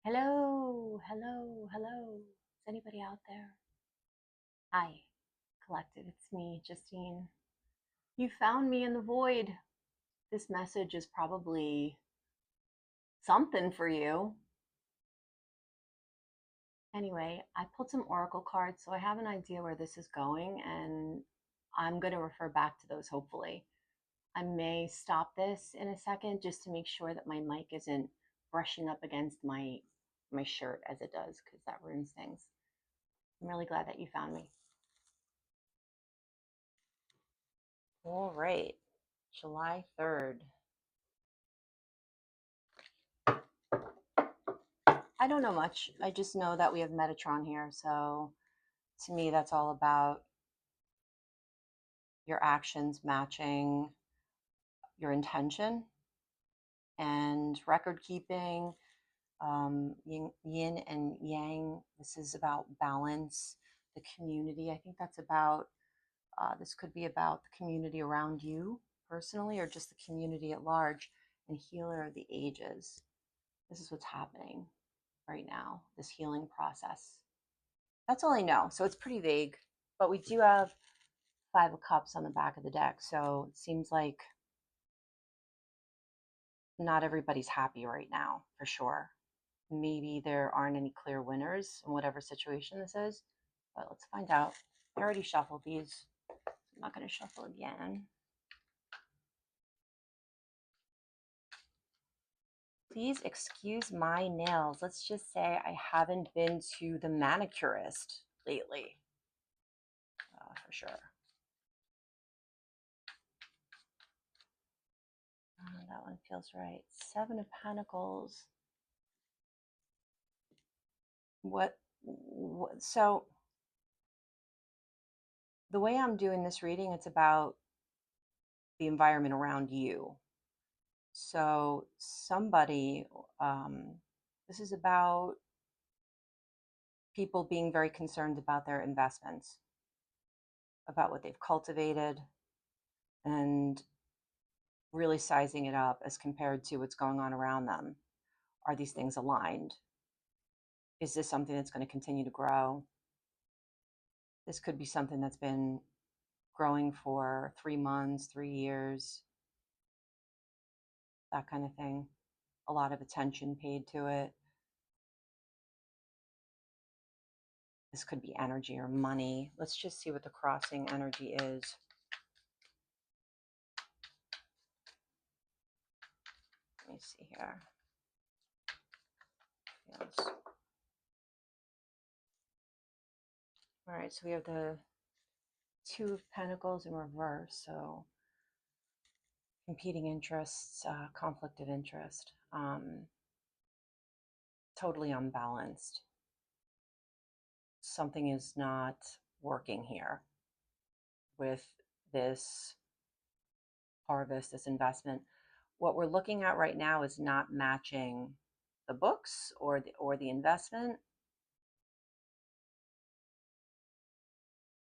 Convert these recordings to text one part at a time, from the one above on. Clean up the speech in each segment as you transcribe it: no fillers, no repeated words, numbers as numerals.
Hello, hello, hello. Is anybody out there? Hi, collective. It's me, Justine. You found me in the void. This message is probably something for you. Anyway, I pulled some oracle cards, so I have an idea where this is going, and I'm going to refer back to those hopefully. I may stop this in a second just to make sure that my mic isn't brushing up against my shirt as it does, because that ruins things. I'm really glad that you found me. All right, July 3rd. I don't know much. I just know that we have Metatron here. So to me, that's all about your actions matching your intention and record keeping, yin and yang. This is about balance, the community. I think that's about, this could be about the community around you personally or just the community at large, and healer of the ages. This is what's happening right now, this healing process. That's all I know. So it's pretty vague, but we do have Five of Cups on the back of the deck. So it seems like not everybody's happy right now, for sure. Maybe there aren't any clear winners in whatever situation this is, but let's find out. I already shuffled these. I'm not going to shuffle again. Please excuse my nails. Let's just say I haven't been to the manicurist lately, for sure. That one feels right. Seven of Pentacles. So the way I'm doing this reading, it's about the environment around you. So somebody, this is about people being very concerned about their investments, about what they've cultivated, and really sizing it up as compared to what's going on around them. Are these things aligned? Is this something that's going to continue to grow? This could be something that's been growing for 3 months, 3 years, that kind of thing. A lot of attention paid to it. This could be energy or money. Let's just see what the crossing energy is. Let me see here. Yes. All right, so we have the Two of Pentacles in reverse. So competing interests, conflict of interest, totally unbalanced. Something is not working here with this harvest, this investment. What we're looking at right now is not matching the books or the investment.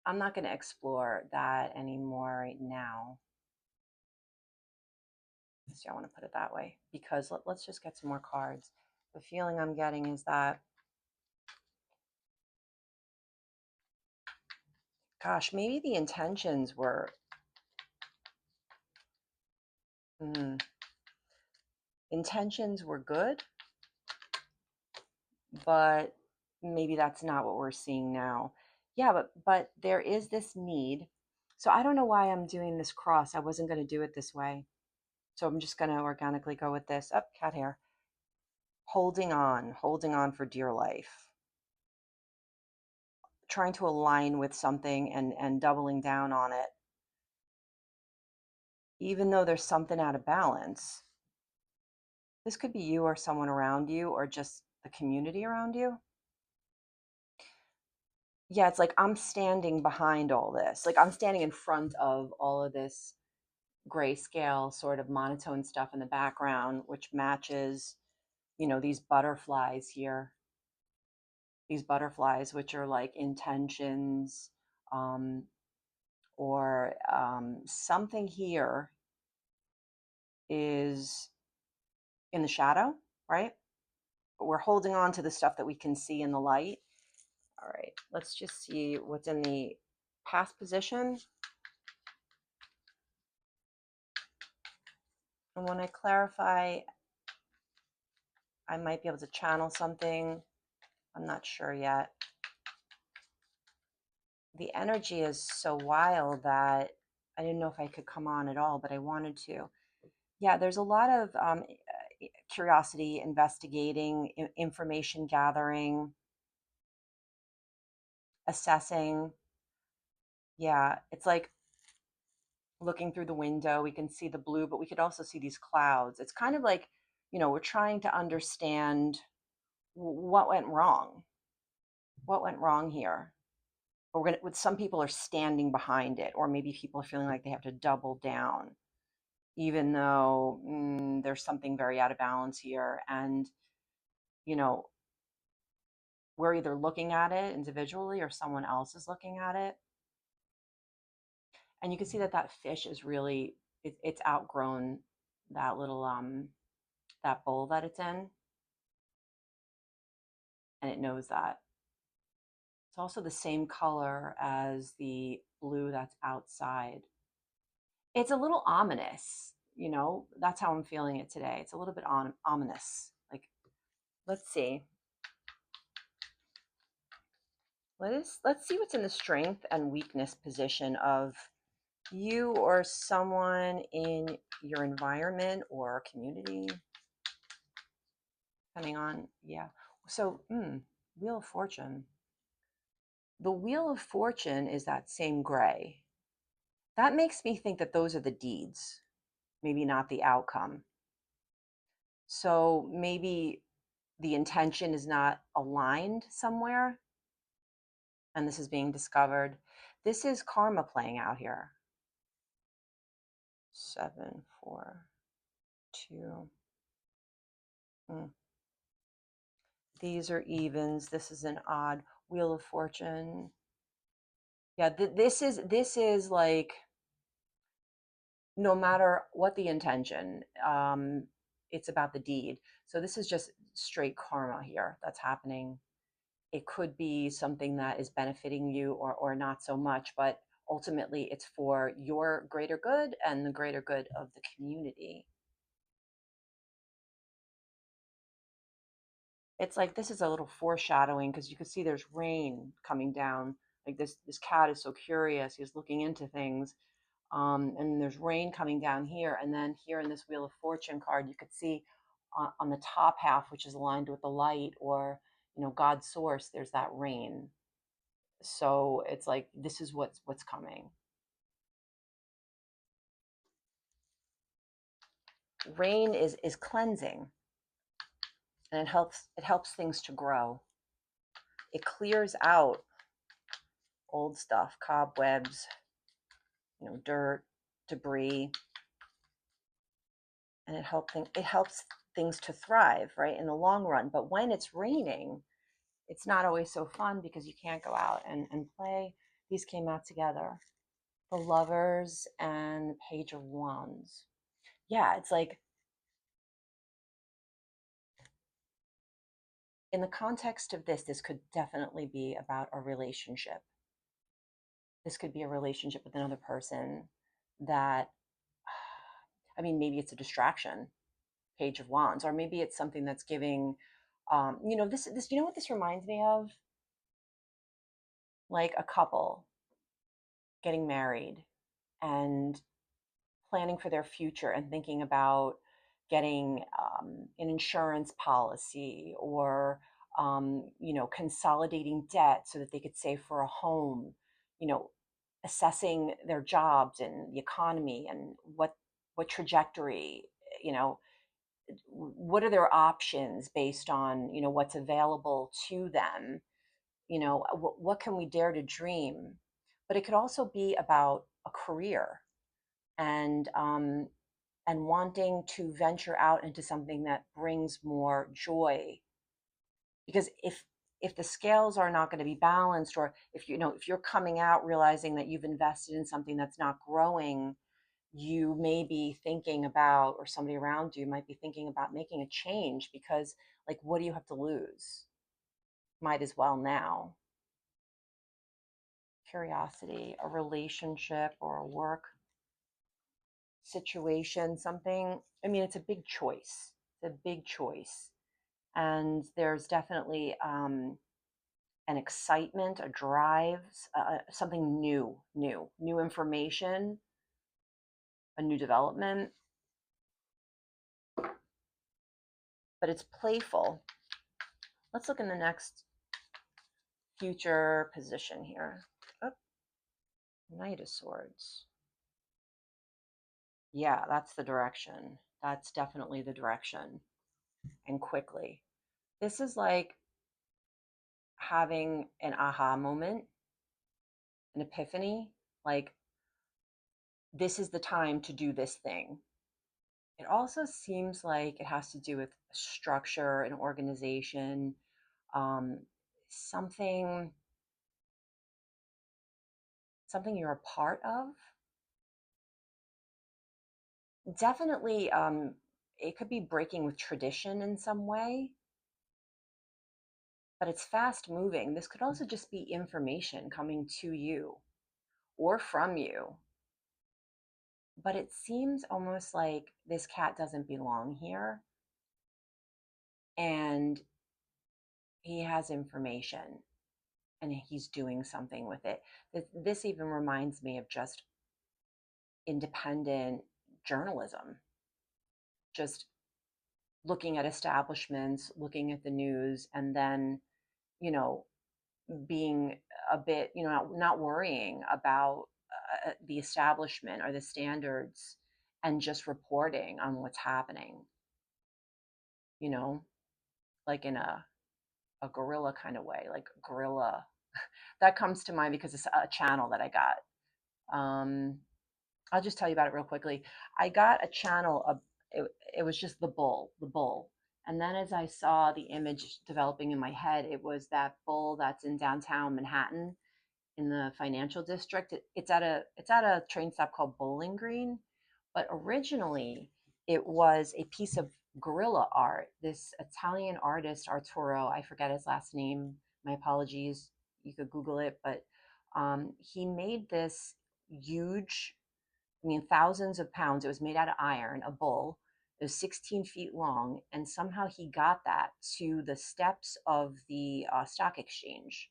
I'm not going to explore that anymore right now. See, I want to put it that way because let's just get some more cards. The feeling I'm getting is that, gosh, maybe the intentions were intentions were good, but maybe that's not what we're seeing now. Yeah, but there is this need. So I don't know why I'm doing this cross. I wasn't going to do it this way. So I'm just going to organically go with this. Up, cat hair. Holding on for dear life. Trying to align with something and doubling down on it. Even though there's something out of balance. This could be you or someone around you or just the community around you. Yeah, it's like I'm standing behind all this. Like I'm standing in front of all of this grayscale sort of monotone stuff in the background, which matches, these butterflies here. These butterflies, which are like intentions, or something here is in the shadow, right? we're holding on to the stuff that we can see in the light. All right, let's just see what's in the past position. And when I clarify, I might be able to channel something. I'm not sure yet. The energy is so wild that I didn't know if I could come on at all, but I wanted to. Yeah, there's a lot of curiosity, investigating, information gathering, assessing. Yeah, it's like looking through the window. We can see the blue, but we could also see these clouds. It's kind of like, we're trying to understand what went wrong. What went wrong here? Or we're gonna, with some people are standing behind it, or maybe people are feeling like they have to double down, even though there's something very out of balance here. And, you know, we're either looking at it individually or someone else is looking at it. And you can see that that fish is really, it's outgrown that little, that bowl that it's in. And it knows that. It's also the same color as the blue that's outside. It's a little ominous, that's how I'm feeling it today. It's a little bit ominous. Like, let's see. Let's see what's in the strength and weakness position of you or someone in your environment or community. Depending on, yeah. So, Wheel of Fortune. The Wheel of Fortune is that same gray. That makes me think that those are the deeds, maybe not the outcome. So maybe the intention is not aligned somewhere, and this is being discovered. This is karma playing out here. 7, 4, 2. These are evens. This is an odd. Wheel of Fortune. Yeah, this is like, no matter what the intention, it's about the deed. So this is just straight karma here that's happening. It could be something that is benefiting you or not so much, but ultimately it's for your greater good and the greater good of the community. It's like this is a little foreshadowing because you can see there's rain coming down. Like this cat is so curious. He's looking into things. And there's rain coming down here. And then here in this Wheel of Fortune card, you could see on the top half, which is aligned with the light or, God's source, there's that rain. So it's like, this is what's coming. Rain is cleansing, and it helps things to grow. It clears out old stuff, cobwebs, dirt, debris, and it helps things to thrive, right, in the long run. But when it's raining, it's not always so fun because you can't go out and play. These came out together. The Lovers and the Page of Wands. Yeah, it's like, in the context of this could definitely be about a relationship. This could be a relationship with another person that, I mean, maybe it's a distraction, Page of Wands, or maybe it's something that's giving, this, what this reminds me of? Like a couple getting married and planning for their future and thinking about getting an insurance policy or consolidating debt so that they could save for a home, assessing their jobs and the economy and what trajectory, what are their options based on what's available to them, what can we dare to dream. But it could also be about a career and wanting to venture out into something that brings more joy. Because if the scales are not going to be balanced, or if you're coming out realizing that you've invested in something that's not growing, you may be thinking about, or somebody around you might be thinking about making a change, because Like, what do you have to lose? Might as well now. Curiosity, a relationship or a work situation, something. I mean, it's a big choice. It's a big choice. And there's definitely an excitement, a drive, something new information, a new development, but it's playful. Let's look in the next future position here. Oh, Knight of Swords. Yeah, that's the direction. That's definitely the direction. And quickly. This is like having an aha moment, an epiphany. Like, this is the time to do this thing. It also seems like it has to do with structure and organization, um, something something you're a part of. Definitely, it could be breaking with tradition in some way, but it's fast moving. This could also just be information coming to you or from you. But it seems almost like this cat doesn't belong here and he has information and he's doing something with it. This even reminds me of just independent journalism, just looking at establishments, looking at the news, and then, you know, being a bit, not worrying about the establishment or the standards and just reporting on what's happening, you know, like in a guerrilla kind of way, like guerrilla. That comes to mind because it's a channel that I got. I'll just tell you about it real quickly. I got a channel of it was just the bull. And then as I saw the image developing in my head, it was that bull that's in downtown Manhattan in the financial district. It's at a train stop called Bowling Green, but originally it was a piece of guerrilla art. This Italian artist Arturo, I forget his last name. My apologies. You could Google it, but he made this huge. I mean, thousands of pounds. It was made out of iron. A bull. It was 16 feet long, and somehow he got that to the steps of the stock exchange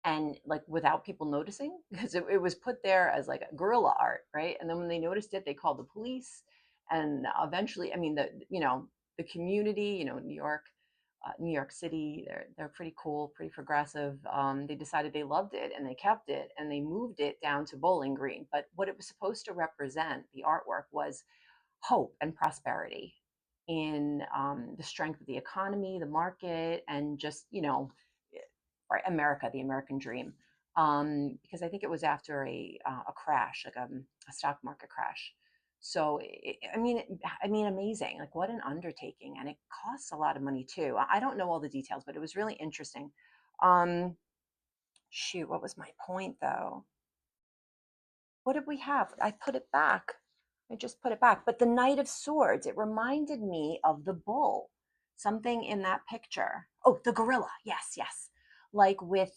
and like without people noticing because it was put there as like a guerrilla art, right? And then when they noticed it, they called the police, and eventually, I mean, the community, New York City, they're pretty cool, pretty progressive. They decided they loved it and they kept it and they moved it down to Bowling Green. But what it was supposed to represent, the artwork, was hope and prosperity in the strength of the economy, the market, and just, right, America, the American dream. Because I think it was after a crash, like a stock market crash. So I mean, amazing! Like, what an undertaking, and it costs a lot of money too. I don't know all the details, but it was really interesting. Um, Shoot, what was my point though? What did we have? I put it back. I just put it back. But the Knight of Swords, it reminded me of the bull, something in that picture. Oh, the gorilla. Yes, yes. Like with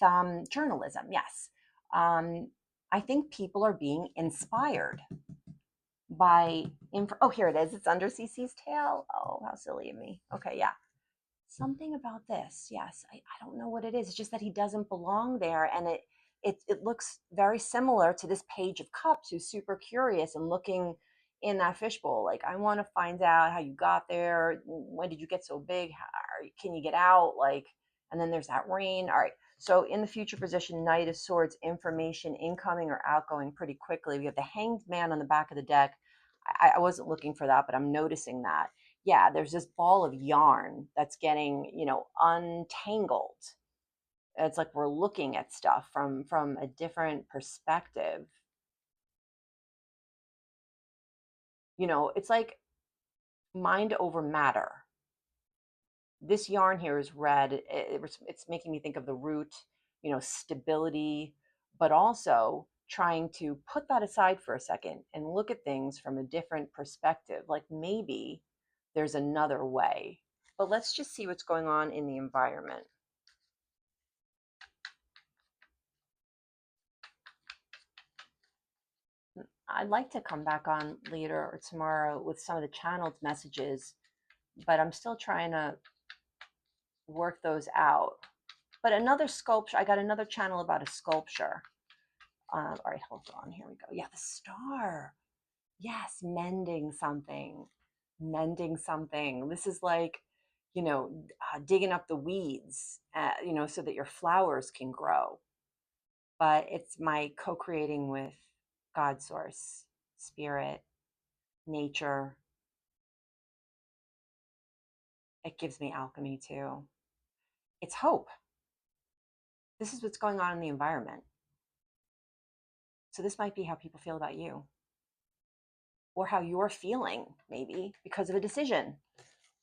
journalism. Yes. Um, I think people are being inspired by. Oh, here it is. It's under CC's tail. Oh, how silly of me. Okay, yeah. Something about this. Yes, I don't know what it is. It's just that he doesn't belong there, and it looks very similar to this Page of Cups, who's super curious and looking in that fishbowl. Like, I want to find out how you got there. When did you get so big? Can you get out? Like, and then there's that rain. All right. So in the future position, Knight of Swords, information incoming or outgoing pretty quickly. We have the Hanged Man on the back of the deck. I wasn't looking for that, but I'm noticing that. Yeah, there's this ball of yarn that's getting, untangled. It's like we're looking at stuff from a different perspective. It's like mind over matter. This yarn here is red. It's making me think of the root, stability, but also trying to put that aside for a second and look at things from a different perspective. Like maybe there's another way. But let's just see what's going on in the environment. I'd like to come back on later or tomorrow with some of the channeled messages, but I'm still trying to work those out. But another sculpture, I got another channel about a sculpture. All right, hold on. Here we go. Yeah, the star. Yes, mending something. Mending something. This is like, digging up the weeds, so that your flowers can grow. But it's my co creating with God, source, spirit, nature. It gives me alchemy too. It's hope. This is what's going on in the environment. So, this might be how people feel about you, or how you're feeling, maybe because of a decision.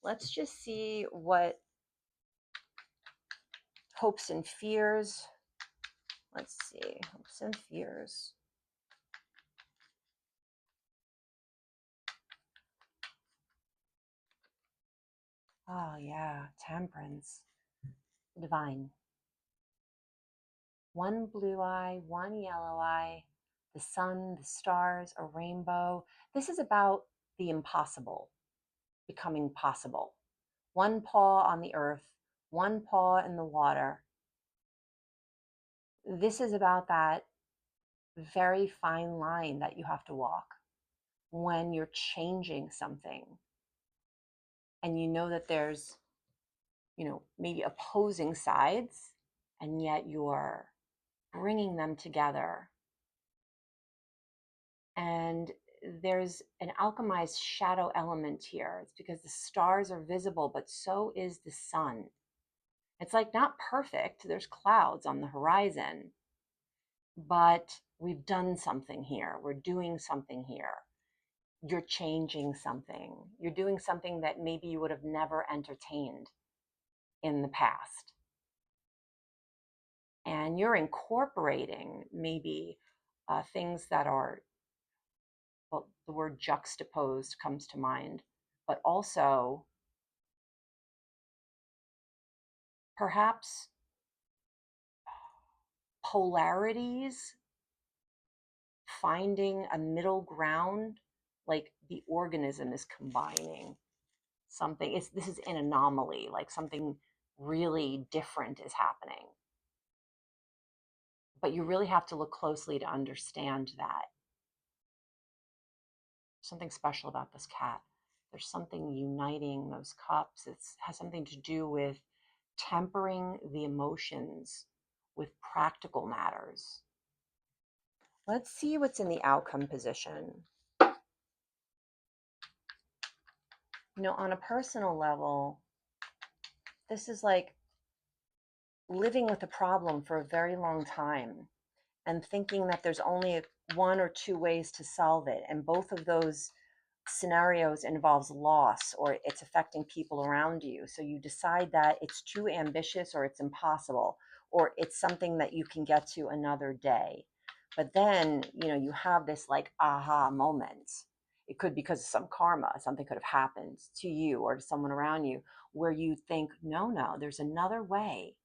Let's just see what hopes and fears. Let's see, hopes and fears. Oh, yeah, temperance, divine. One blue eye, one yellow eye, the sun, the stars, a rainbow. This is about the impossible becoming possible. One paw on the earth, one paw in the water. This is about that very fine line that you have to walk when you're changing something. And you know that there's, maybe opposing sides, and yet you're bringing them together. And there's an alchemized shadow element here. It's because the stars are visible, but so is the sun. It's like not perfect. There's clouds on the horizon, but we've done something here. We're doing something here. You're changing something. You're doing something that maybe you would have never entertained in the past. And you're incorporating maybe things that are, well, the word juxtaposed comes to mind, but also perhaps polarities, finding a middle ground, like the organism is combining something. This is an anomaly, like something really different is happening. But you really have to look closely to understand that. Something special about this cat. There's something uniting those cups. It has something to do with tempering the emotions with practical matters. Let's see what's in the outcome position. On a personal level, this is like living with a problem for a very long time and thinking that there's only one or two ways to solve it. And both of those scenarios involves loss, or it's affecting people around you. So you decide that it's too ambitious, or it's impossible, or it's something that you can get to another day. But then, you have this like aha moment. It could be because of some karma. Something could have happened to you or to someone around you where you think, no, there's another way.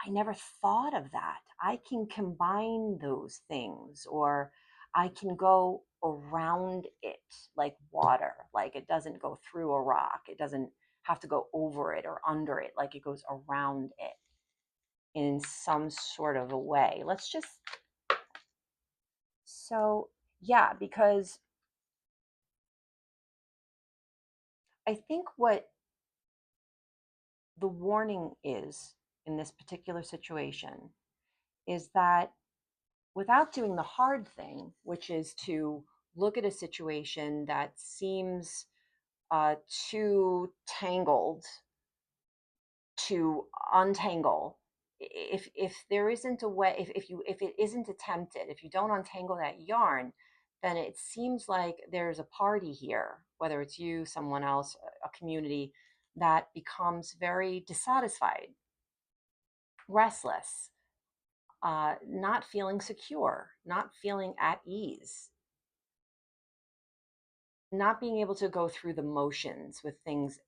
I never thought of that. I can combine those things, or I can go around it like water, like it doesn't go through a rock. It doesn't have to go over it or under it, like it goes around it in some sort of a way. Yeah, because I think what the warning is in this particular situation is that without doing the hard thing, which is to look at a situation that seems too tangled to untangle. If there isn't a way, if it isn't attempted, if you don't untangle that yarn, then it seems like there's a party here, whether it's you, someone else, a community, that becomes very dissatisfied, restless, not feeling secure, not feeling at ease, not being able to go through the motions with things.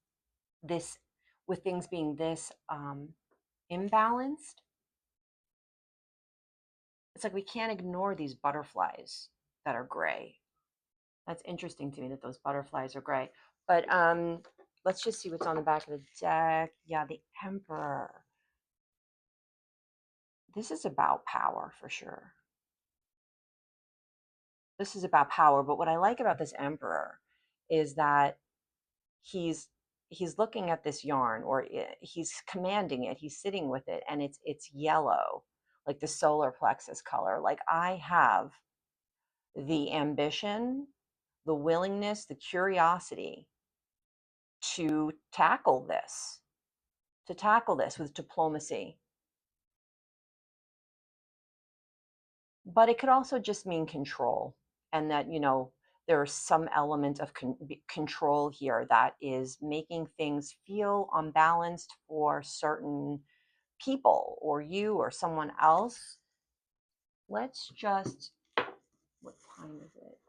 This with things being this imbalanced, it's like we can't ignore these butterflies that are gray. That's interesting to me that those butterflies are gray. But let's just see what's on the back of the deck. Yeah, the Emperor. This is about power for sure. This is about power. But what I like about this Emperor is that he's looking at this yarn, or he's commanding it. He's sitting with it, and it's yellow, like the solar plexus color. Like, I have the ambition, the willingness, the curiosity to tackle this with diplomacy. But it could also just mean control, and that, there's some element of control here that is making things feel unbalanced for certain people, or you, or someone else. Let's just, what time is it?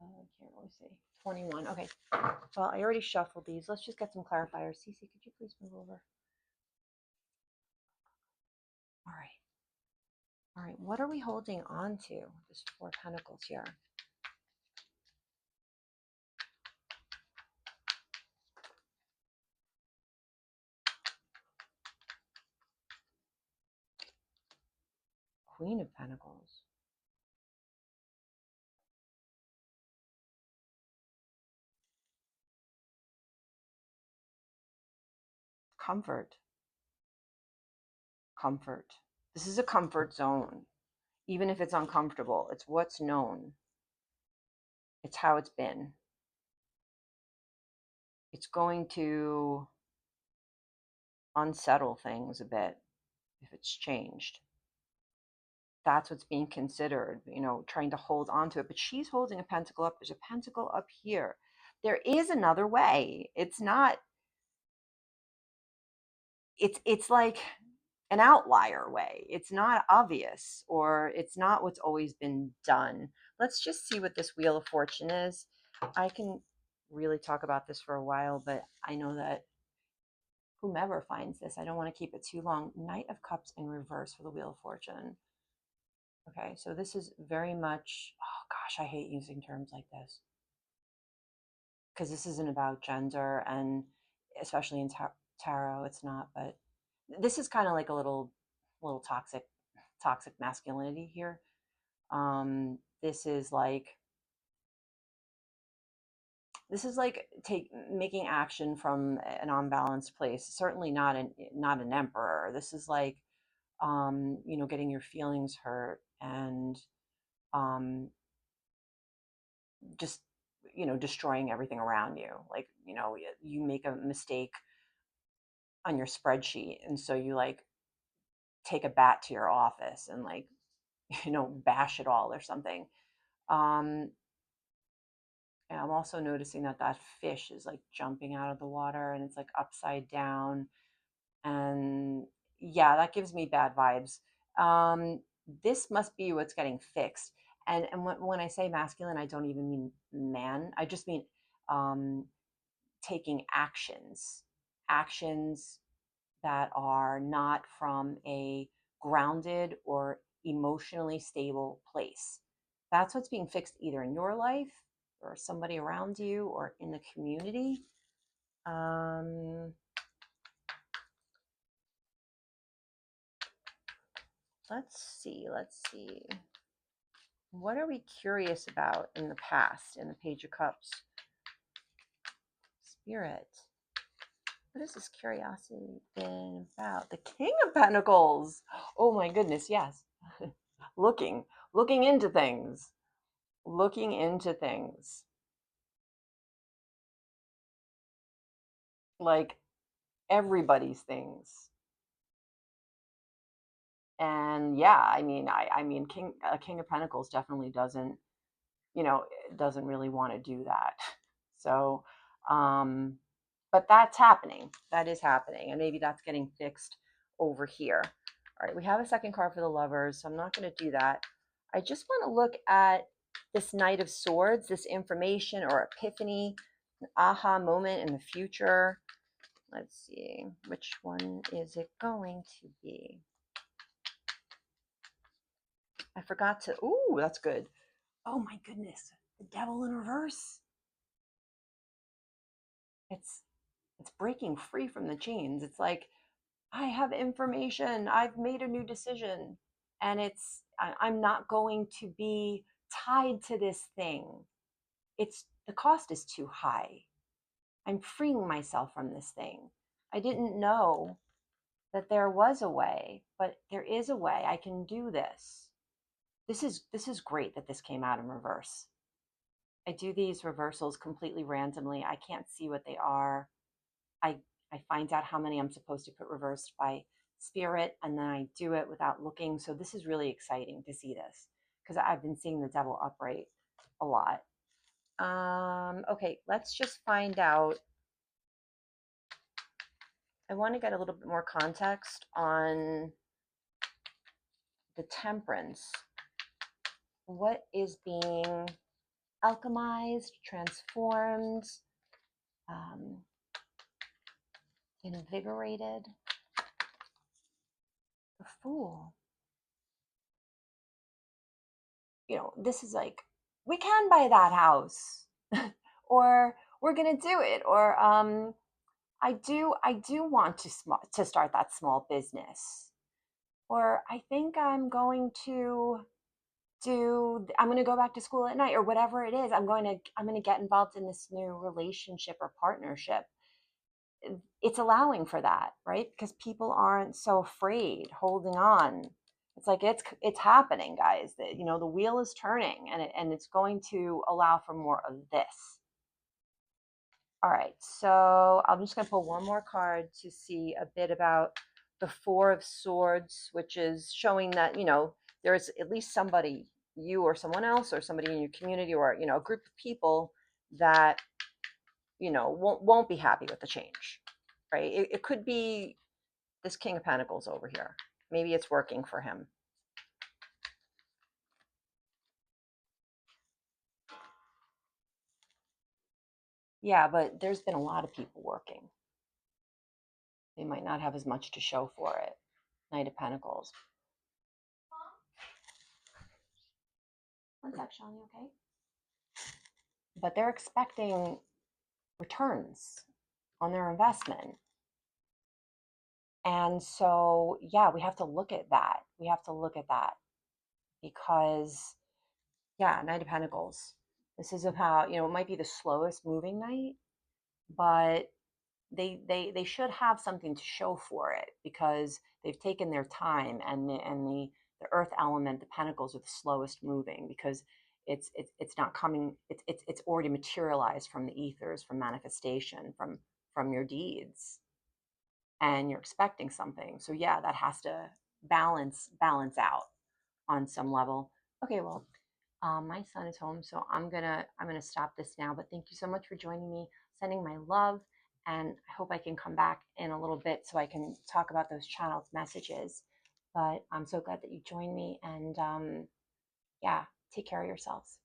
I can't really see. 21. Okay. Well, I already shuffled these. Let's just get some clarifiers. Cece, could you please move over? All right. All right. What are we holding on to? This Four of Pentacles here. Queen of Pentacles. Comfort. Comfort. This is a comfort zone. Even if it's uncomfortable, it's what's known. It's how it's been. It's going to unsettle things a bit if it's changed. That's what's being considered, trying to hold on to it. But she's holding a pentacle up. There's a pentacle up here. There is another way. It's not, it's like an outlier way. It's not obvious, or it's not what's always been done. Let's just see what this Wheel of Fortune is. I can really talk about this for a while, but I know that whomever finds this, I don't want to keep it too long. Knight of Cups in reverse for the Wheel of Fortune. Okay, so this is very much, oh gosh, I hate using terms like this, because this isn't about gender, and especially in tarot, it's not. But this is kind of like a little toxic masculinity here. This is like making action from an unbalanced place. Certainly not an emperor. This is like, getting your feelings hurt, and just, destroying everything around you. Like, you make a mistake on your spreadsheet, and so you like take a bat to your office and like, bash it all or something. And I'm also noticing that fish is like jumping out of the water, and it's like upside down. And yeah, that gives me bad vibes. This must be what's getting fixed. And when I say masculine, I don't even mean man. I just mean taking actions that are not from a grounded or emotionally stable place. That's what's being fixed, either in your life, or somebody around you, or in the community. Let's see. What are we curious about in the past, in the Page of Cups? Spirit. What has this curiosity been about? The King of Pentacles. Oh my goodness, yes. looking into things. Looking into things. Like everybody's things. And yeah, I mean, King of Pentacles definitely doesn't really want to do that. So, but that's happening. That is happening. And maybe that's getting fixed over here. All right, we have a second card for the Lovers, so I'm not going to do that. I just want to look at this Knight of Swords, this information or epiphany, an aha moment in the future. Let's see, which one is it going to be? I forgot to, ooh, that's good. Oh my goodness, the devil in reverse. It's breaking free from the chains. It's like, I have information. I've made a new decision. And I'm not going to be tied to this thing. The cost is too high. I'm freeing myself from this thing. I didn't know that there was a way, but there is a way. I can do this. This is great that this came out in reverse. I do these reversals completely randomly. I can't see what they are. I I find out how many I'm supposed to put reversed by spirit, and then I do it without looking. So this is really exciting to see this because I've been seeing the devil upright a lot. Okay, let's just find out. I want to get a little bit more context on the temperance. What is being alchemized, transformed, um, invigorated? The Fool. This is like, we can buy that house, or we're gonna do it, or I do want to start that small business, or I think I'm going to go back to school at night, or whatever it is. I'm going to get involved in this new relationship or partnership. It's allowing for that, right? Because people aren't so afraid, holding on. It's like it's happening, guys. The wheel is turning, and it's going to allow for more of this. All right, so I'm just going to pull one more card to see a bit about the Four of Swords, which is showing that, there's at least somebody, you or someone else, or somebody in your community, or, a group of people that, won't be happy with the change, right? It could be this King of Pentacles over here. Maybe it's working for him. Yeah, but there's been a lot of people working. They might not have as much to show for it. Knight of Pentacles. One sec, Sean, you okay? But they're expecting returns on their investment. And so, yeah, we have to look at that. Because, yeah, Knight of Pentacles. This is about, it might be the slowest moving knight, but they should have something to show for it because they've taken their time, and the earth element, the pentacles, are the slowest moving because it's not coming. It's already materialized from the ethers, from manifestation, from your deeds, and you're expecting something. So yeah, that has to balance out on some level. Okay, well, my son is home, so I'm gonna stop this now. But thank you so much for joining me, sending my love, and I hope I can come back in a little bit so I can talk about those channeled messages. But I'm so glad that you joined me, and yeah, take care of yourselves.